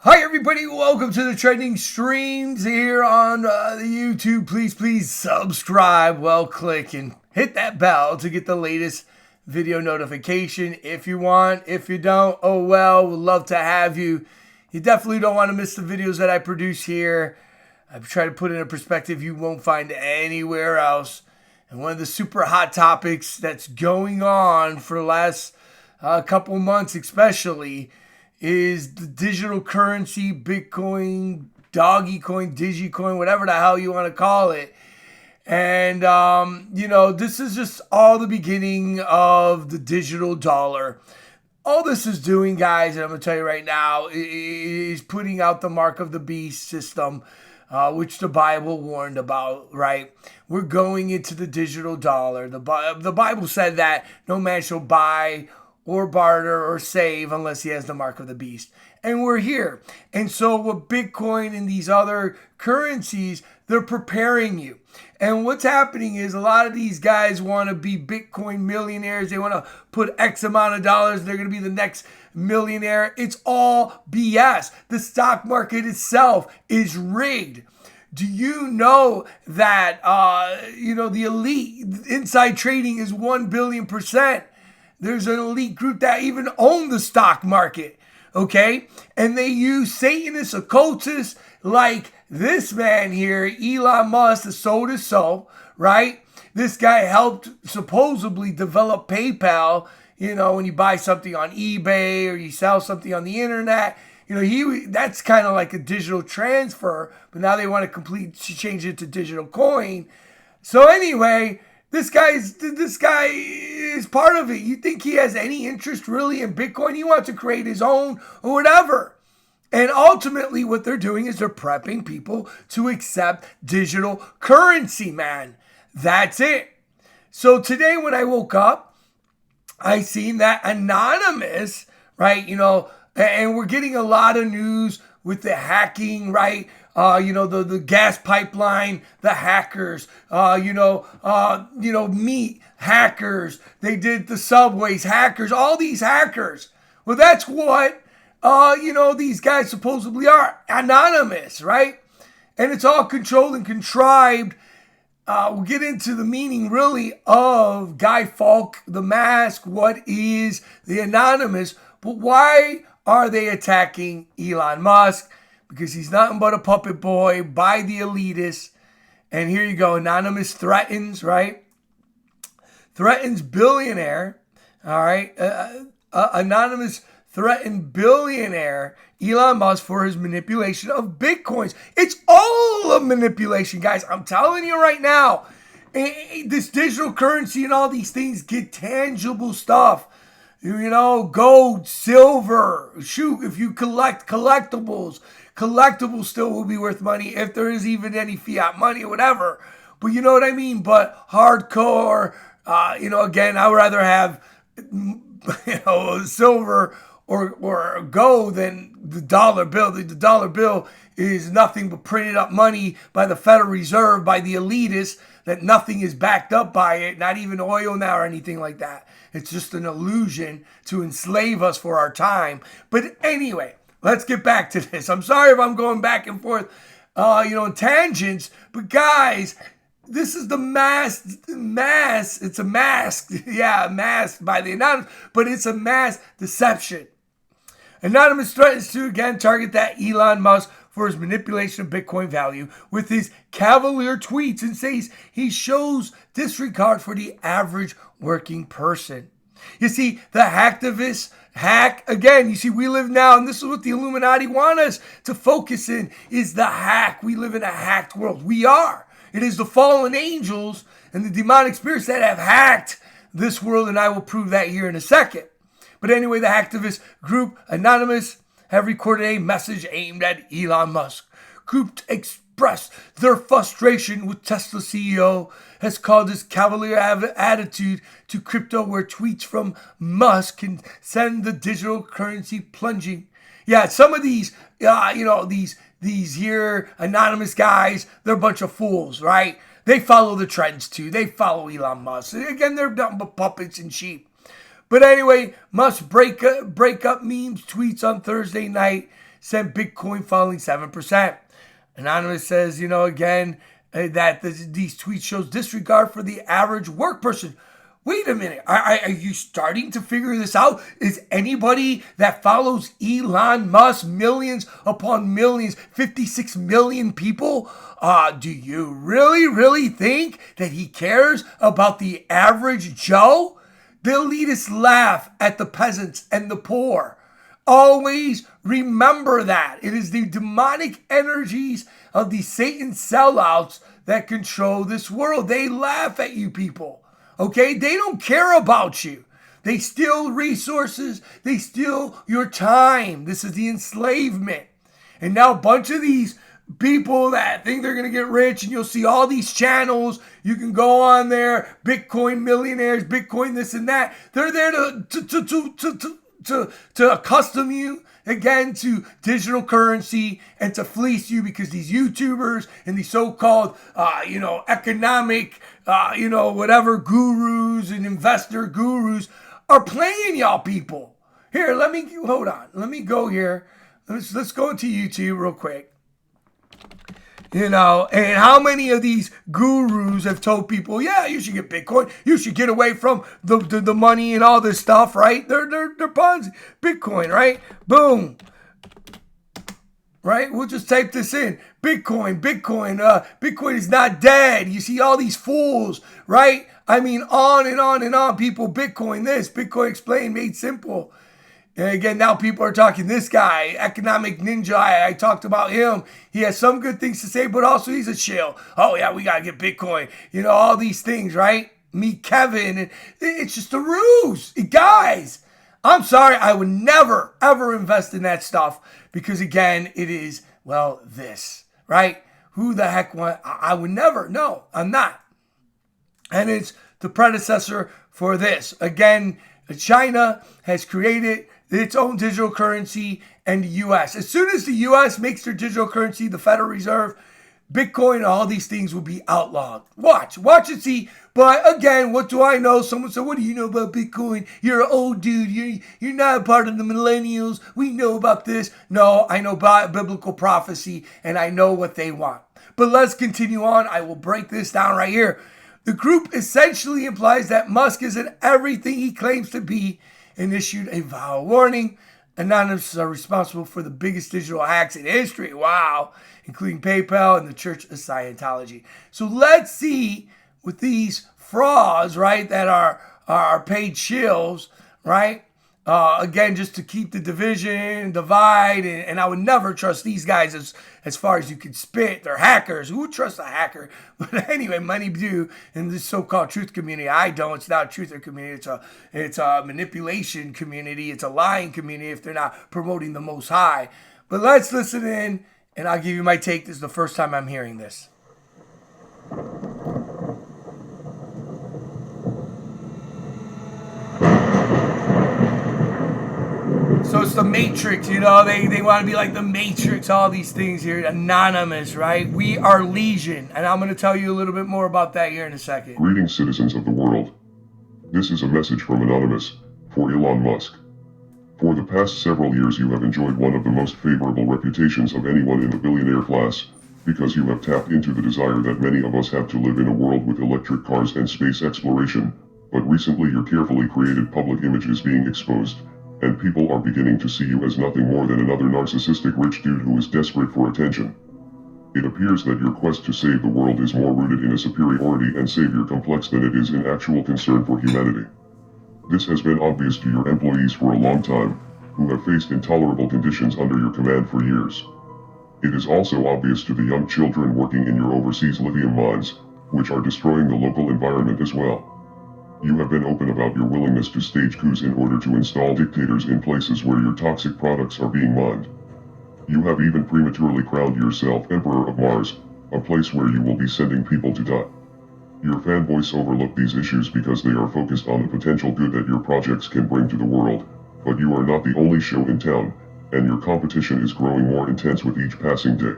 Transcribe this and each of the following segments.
Hi everybody, welcome to the trending streams here on the YouTube. Please subscribe, click and hit that bell to get the latest video notification if you want. If you don't, oh well, we'd love to have you. You definitely don't want to miss the videos that I produce here. I try to put in a perspective you won't find anywhere else. And one of the super hot topics that's going on for the last couple months especially is the digital currency, Bitcoin, doggy coin, digicoin, whatever the hell you want to call it. And, this is just all the beginning of the digital dollar. All this is doing, guys, and I'm going to tell you right now, is putting out the mark of the beast system, which the Bible warned about, right? We're going into the digital dollar. The Bible said that no man shall buy or barter or save unless he has the mark of the beast. And we're here. And so with Bitcoin and these other currencies, they're preparing you. And what's happening is a lot of these guys want to be Bitcoin millionaires. They want to put X amount of dollars. They're going to be the next millionaire. It's all BS. The stock market itself is rigged. Do you know that, the elite inside trading is 1 billion%? There's an elite group that even own the stock market, okay? And they use Satanists, occultists like this man here, Elon Musk, the so, right? This guy helped supposedly develop PayPal, when you buy something on eBay or you sell something on the internet. That's kind of like a digital transfer, but now they want to change it to digital coin. So anyway, this guy is part of it. You think he has any interest really in Bitcoin? He wants to create his own or whatever. And ultimately what they're doing is they're prepping people to accept digital currency, man. That's it. So today when I woke up, I seen that anonymous, right? And we're getting a lot of news with the hacking, right? The gas pipeline, the hackers, meat hackers. They did the subways, hackers, all these hackers. Well, that's what, these guys supposedly are, anonymous, right? And it's all controlled and contrived. We'll get into the meaning really of Guy Fawkes, the mask. What is the anonymous? But why are they attacking Elon Musk? Because he's nothing but a puppet boy by the elitists. And here you go. Anonymous threatens, right? Threatens billionaire. All right. Anonymous threatened billionaire Elon Musk for his manipulation of Bitcoins. It's all a manipulation, guys. I'm telling you right now. This digital currency and all these things get tangible stuff. Gold, silver. Shoot, if you collect collectibles still will be worth money if there is even any fiat money or whatever. But you know what I mean? But hardcore, again, I would rather have, silver or gold than the dollar bill. The dollar bill is nothing but printed up money by the Federal Reserve, by the elitists, that nothing is backed up by it, not even oil now or anything like that. It's just an illusion to enslave us for our time. But anyway, let's get back to this. I'm sorry if I'm going back and forth, in tangents. But guys, this is the mass. It's a mask. Yeah, a mask by the anonymous. But it's a mass deception. Anonymous threatens to again target that Elon Musk for his manipulation of Bitcoin value with his cavalier tweets and says he shows disregard for the average working person. You see, the hacktivists hack again. You see, we live now, and this is what the Illuminati want us to focus in, is the hack. We live in a hacked world. We are. It is the fallen angels and the demonic spirits that have hacked this world, and I will prove that here in a second. But anyway, the hacktivist group Anonymous have recorded a message aimed at Elon Musk. Group expressed their frustration with Tesla CEO has called his cavalier attitude to crypto, where tweets from Musk can send the digital currency plunging. Yeah, some of these, these here anonymous guys, they're a bunch of fools, right? They follow the trends too. They follow Elon Musk. Again, they're nothing but puppets and sheep. But anyway, Musk break up memes tweets on Thursday night Bitcoin falling 7%. Anonymous says, again, that these tweets shows disregard for the average work person. Wait a minute. Are you starting to figure this out? Is anybody that follows Elon Musk, millions upon millions, 56 million people, do you really think that he cares about the average Joe? The elitists laugh at the peasants and the poor. Always remember that. It is the demonic energies of the Satan sellouts that control this world. They laugh at you people. Okay, they don't care about you. They steal resources. They steal your time. This is the enslavement. And now a bunch of these people that think they're going to get rich, and you'll see all these channels. You can go on there, Bitcoin millionaires, Bitcoin this and that. They're there to accustom you again to digital currency and to fleece you, because these YouTubers and these so-called, economic, whatever gurus and investor gurus are playing y'all people. Here, hold on. Let me go here. Let's go into YouTube real quick. And how many of these gurus have told people, yeah, you should get Bitcoin. You should get away from the money and all this stuff, right? They're Ponzi. Bitcoin, right? Boom. Right? We'll just type this in. Bitcoin. Bitcoin is not dead. You see all these fools, right? I mean, on and on and on. People, Bitcoin this, Bitcoin explained, made simple. And again, now people are talking, this guy, Economic Ninja, I talked about him. He has some good things to say, but also he's a shill. Oh, yeah, we got to get Bitcoin. All these things, right? Meet Kevin. And it's just a ruse. Guys, I'm sorry. I would never, ever invest in that stuff because, again, it is, this, right? Who the heck I would never. No, I'm not. And it's the predecessor for this. Again, China has created its own digital currency, and the U.S. As soon as the U.S. makes their digital currency, the Federal Reserve, Bitcoin and all these things will be outlawed. Watch and see. But again, what do I know? Someone said, what do you know about Bitcoin? You're an old dude. You're not a part of the millennials. We know about this. No, I know about biblical prophecy, and I know what they want. But let's continue on. I will break this down right here. The group essentially implies that Musk isn't everything he claims to be and issued a vile warning. Anonymous are responsible for the biggest digital hacks in history. Wow. Including PayPal and the Church of Scientology. So let's see with these frauds, right, that are paid shills, right? Again, just to keep the division, divide, and I would never trust these guys as far as you can spit. They're hackers. Who would trust a hacker? But anyway, many do in this so-called truth community. I don't. It's not a truther community. It's a manipulation community. It's a lying community if they're not promoting the Most High. But let's listen in, and I'll give you my take. This is the first time I'm hearing this. So it's the Matrix, they want to be like the Matrix, all these things here. Anonymous, right? We are Legion. And I'm going to tell you a little bit more about that here in a second. Greetings, citizens of the world. This is a message from Anonymous for Elon Musk. For the past several years you have enjoyed one of the most favorable reputations of anyone in the billionaire class, because you have tapped into the desire that many of us have to live in a world with electric cars and space exploration. But recently your carefully created public image is being exposed, and people are beginning to see you as nothing more than another narcissistic rich dude who is desperate for attention. It appears that your quest to save the world is more rooted in a superiority and savior complex than it is in actual concern for humanity. This has been obvious to your employees for a long time, who have faced intolerable conditions under your command for years. It is also obvious to the young children working in your overseas lithium mines, which are destroying the local environment as well. You have been open about your willingness to stage coups in order to install dictators in places where your toxic products are being mined. You have even prematurely crowned yourself Emperor of Mars, a place where you will be sending people to die. Your fanboys overlook these issues because they are focused on the potential good that your projects can bring to the world, but you are not the only show in town, and your competition is growing more intense with each passing day.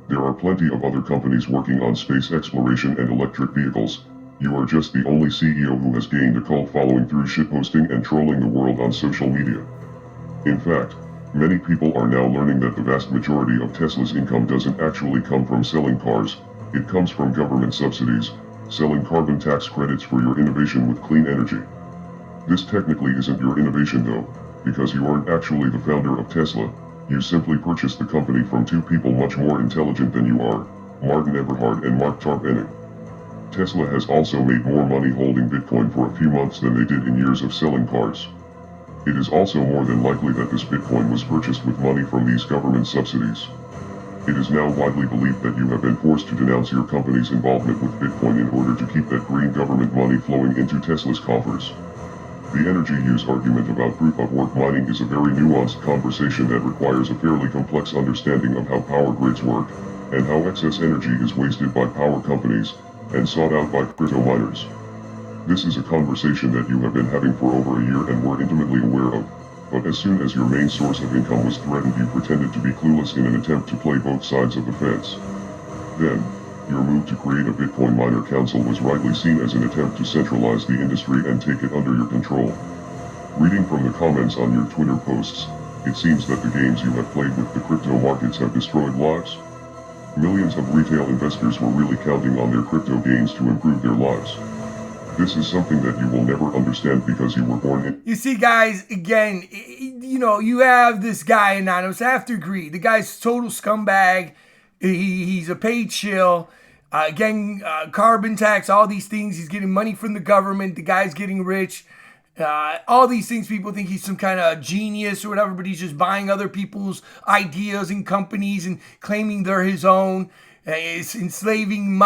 There are plenty of other companies working on space exploration and electric vehicles. You are just the only CEO who has gained a cult following through shitposting and trolling the world on social media. In fact, Many people are now learning that the vast majority of Tesla's income doesn't actually come from selling cars, it comes from government subsidies, selling carbon tax credits for your innovation with clean energy. This technically isn't your innovation though, because you aren't actually the founder of Tesla, you simply purchased the company from two people much more intelligent than you are, Martin Eberhard and Mark Tarpenning. Tesla has also made more money holding Bitcoin for a few months than they did in years of selling cars. It is also more than likely that this Bitcoin was purchased with money from these government subsidies. It is now widely believed that you have been forced to denounce your company's involvement with Bitcoin in order to keep that green government money flowing into Tesla's coffers. The energy use argument about proof-of-work mining is a very nuanced conversation that requires a fairly complex understanding of how power grids work, and how excess energy is wasted by power companies, and sought out by crypto miners. This is a conversation that you have been having for over a year and were intimately aware of, but as soon as your main source of income was threatened you pretended to be clueless in an attempt to play both sides of the fence. Then, your move to create a Bitcoin miner council was rightly seen as an attempt to centralize the industry and take it under your control. Reading from the comments on your Twitter posts, it seems that the games you have played with the crypto markets have destroyed lives. Millions of retail investors were really counting on their crypto gains to improve their lives. This is something that you will never understand because you were born in. You see, guys, again, you have this guy, Anonymous. I have to agree. The guy's total scumbag. He's a paid shill. Carbon tax, all these things. He's getting money from the government. The guy's getting rich. All these things, people think he's some kind of genius or whatever, but he's just buying other people's ideas and companies and claiming they're his own. It's enslaving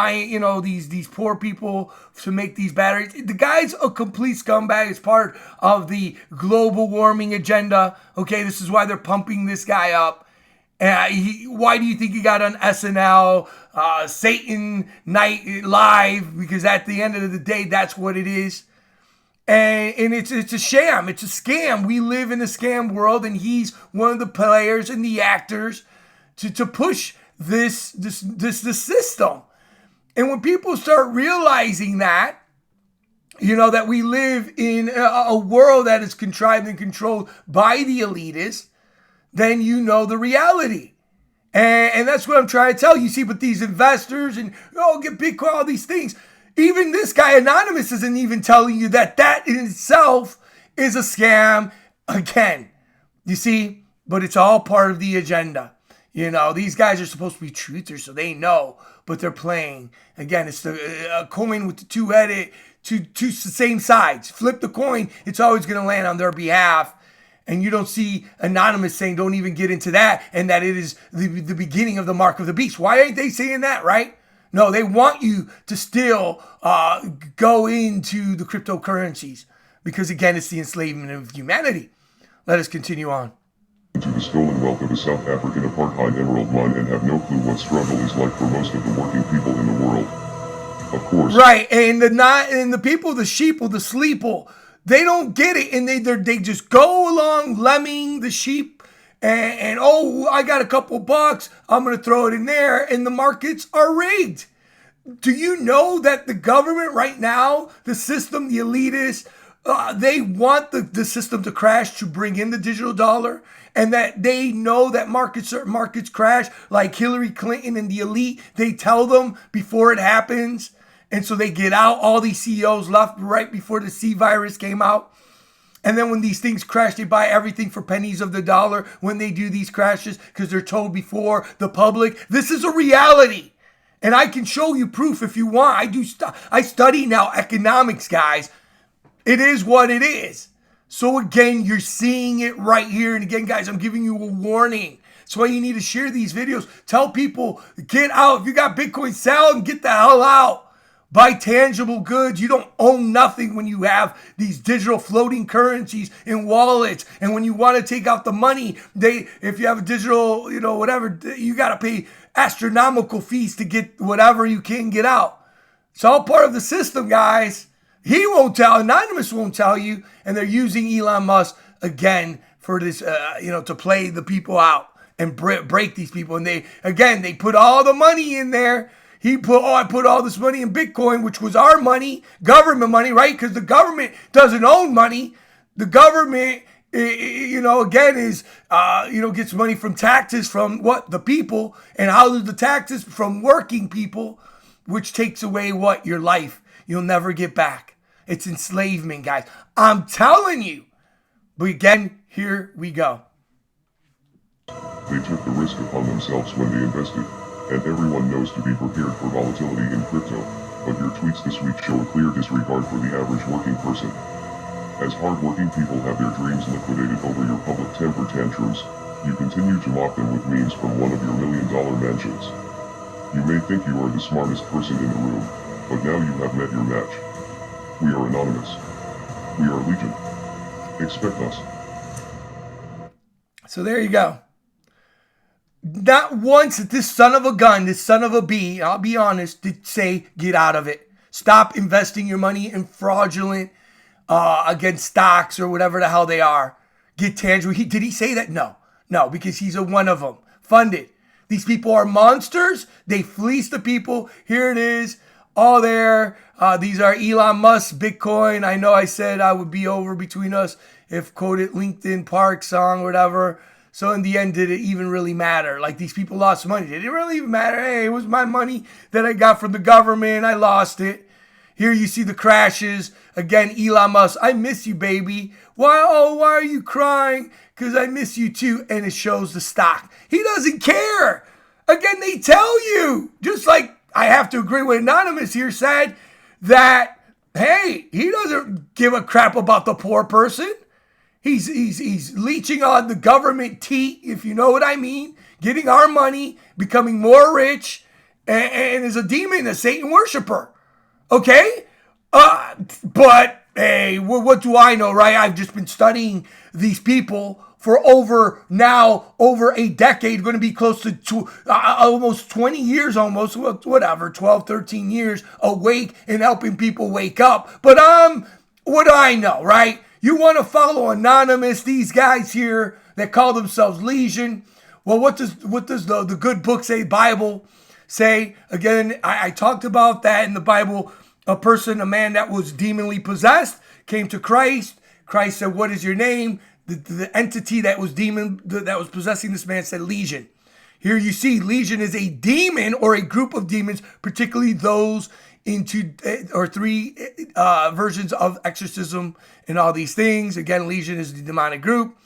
these poor people to make these batteries. The guy's a complete scumbag. It's part of the global warming agenda. Okay, this is why they're pumping this guy up. Why do you think he got on SNL, Satan Night Live? Because at the end of the day, that's what it is. And it's a sham. It's a scam. We live in a scam world, and he's one of the players and the actors to push this system. And when people start realizing that, that we live in a world that is contrived and controlled by the elitists, then you know the reality. And that's what I'm trying to tell you. See, but these investors and, get Bitcoin, all these things. Even this guy, Anonymous, isn't even telling you that in itself is a scam again. You see? But it's all part of the agenda. These guys are supposed to be truthers, so they know, but they're playing. Again, it's a coin with the two same sides. Flip the coin, it's always going to land on their behalf. And you don't see Anonymous saying, don't even get into that, and that it is the beginning of the mark of the beast. Why ain't they saying that, right? No, they want you to still go into the cryptocurrencies because, again, it's the enslavement of humanity. Let us continue on. To the stolen wealth of a South African apartheid emerald mine and have no clue what struggle is like for most of the working people in the world. Of course. Right, and the people, the sheeple, the sleeple, they don't get it, and they just go along lemming the sheep, and I got a couple bucks, I'm going to throw it in there, and the markets are rigged. Do you know that the government right now, the system, the elitists, they want the system to crash to bring in the digital dollar, and that they know that certain markets crash, like Hillary Clinton and the elite, they tell them before it happens. And so they get out, all these CEOs left right before the C virus came out. And then when these things crash, they buy everything for pennies of the dollar when they do these crashes because they're told before the public. This is a reality. And I can show you proof if you want. I study now economics, guys. It is what it is. So again, you're seeing it right here. And again, guys, I'm giving you a warning. That's why you need to share these videos. Tell people, get out. If you got Bitcoin, sell and get the hell out. Buy tangible goods. You don't own nothing when you have these digital floating currencies in wallets. And when you want to take out the money, if you have a digital, whatever, you got to pay astronomical fees to get whatever you can get out. It's all part of the system, guys. He won't tell. Anonymous won't tell you. And they're using Elon Musk again for this, to play the people out and break these people. And they put all the money in there. I put all this money in Bitcoin, which was our money, government money, right? Because the government doesn't own money. The government again, is, gets money from taxes from what? The people. And how do the taxes? From working people, which takes away what? Your life. You'll never get back. It's enslavement, guys. I'm telling you. But again, here we go. They took the risk upon themselves when they invested, and everyone knows to be prepared for volatility in crypto, but your tweets this week show a clear disregard for the average working person. As hard-working people have their dreams liquidated over your public temper tantrums, you continue to mock them with memes from one of your million-dollar mansions. You may think you are the smartest person in the room, but now you have met your match. We are anonymous. We are legion. Expect us. So there you go. Not once did this son of a gun, this son of a bee, I'll be honest, did say, get out of it. Stop investing your money in fraudulent, against stocks or whatever the hell they are. Get tangible. Did he say that? No, because he's one of them. Funded. These people are monsters. They fleece the people. Here it is. All there. These are Elon Musk, Bitcoin. I know I said I would be over between us if quoted LinkedIn Park song or whatever. So in the end, did it even really matter? Like, these people lost money. Did it really even matter? Hey, it was my money that I got from the government. I lost it. Here you see the crashes. Again, Elon Musk, I miss you, baby. Why are you crying? Because I miss you too. And it shows the stock. He doesn't care. Again, they tell you. Just like I have to agree with Anonymous here said that, hey, he doesn't give a crap about the poor person. He's leeching on the government teat, if you know what I mean, getting our money, becoming more rich, and is a demon, a Satan worshiper. Okay? But, hey, what do I know, right? I've just been studying these people for over a decade, going to be close to almost 20 years, almost, whatever, 12, 13 years awake and helping people wake up. But, what do I know, right? You want to follow Anonymous, these guys here that call themselves Legion. Well, what does the good book say, Bible say? Again, I talked about that in the Bible. A man that was demonly possessed, came to Christ. Christ said, what is your name? The entity that was possessing this man said Legion. Here you see Legion is a demon or a group of demons, particularly those into or three versions of exorcism and all these things. Again, Legion is the demonic group.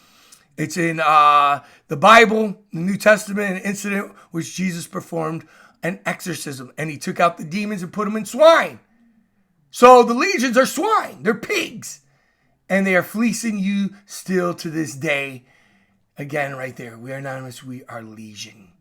It's in the Bible, the New Testament, an incident which Jesus performed an exorcism, and he took out the demons and put them in swine. So the legions are swine. They're pigs. And they are fleecing you still to this day. Again, right there. We are anonymous. We are Legion.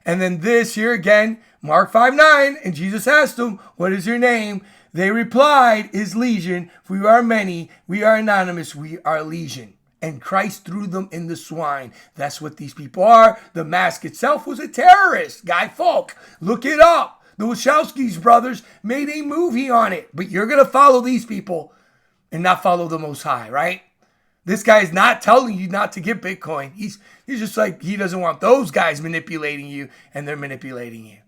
And then this here again, Mark 5:9. And Jesus asked them, what is your name? They replied, is Legion. For we are many. We are anonymous. We are Legion. And Christ threw them in the swine. That's what these people are. The mask itself was a terrorist. Guy Fawkes. Look it up. The Wachowskis brothers made a movie on it. But you're going to follow these people and not follow the Most High, right? This guy's not telling you not to get Bitcoin. He's just like, he doesn't want those guys manipulating you, and they're manipulating you.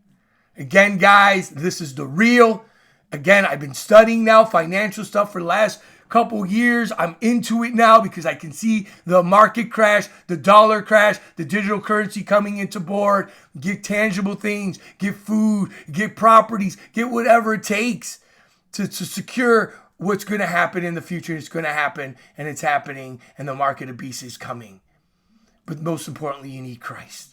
Again, guys, this is the real. Again, I've been studying now financial stuff for the last couple years. I'm into it now because I can see the market crash, the dollar crash, the digital currency coming into board. Get tangible things, get food, get properties, get whatever it takes to secure what's going to happen in the future. It's going to happen, and it's happening, and the market of beasts is coming. But most importantly, you need Christ.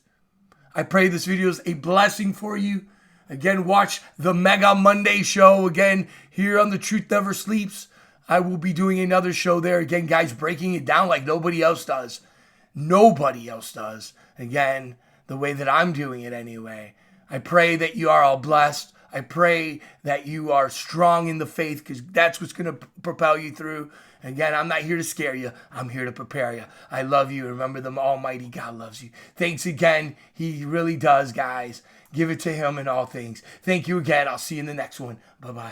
I pray this video is a blessing for you. Again, watch the Mega Monday show again here on The Truth Never Sleeps. I will be doing another show there. Again, guys, breaking it down like nobody else does. Nobody else does. Again, the way that I'm doing it anyway. I pray that you are all blessed. I pray that you are strong in the faith, because that's what's going to propel you through. Again, I'm not here to scare you. I'm here to prepare you. I love you. Remember, the Almighty God loves you. Thanks again. He really does, guys. Give it to him in all things. Thank you again. I'll see you in the next one. Bye-bye.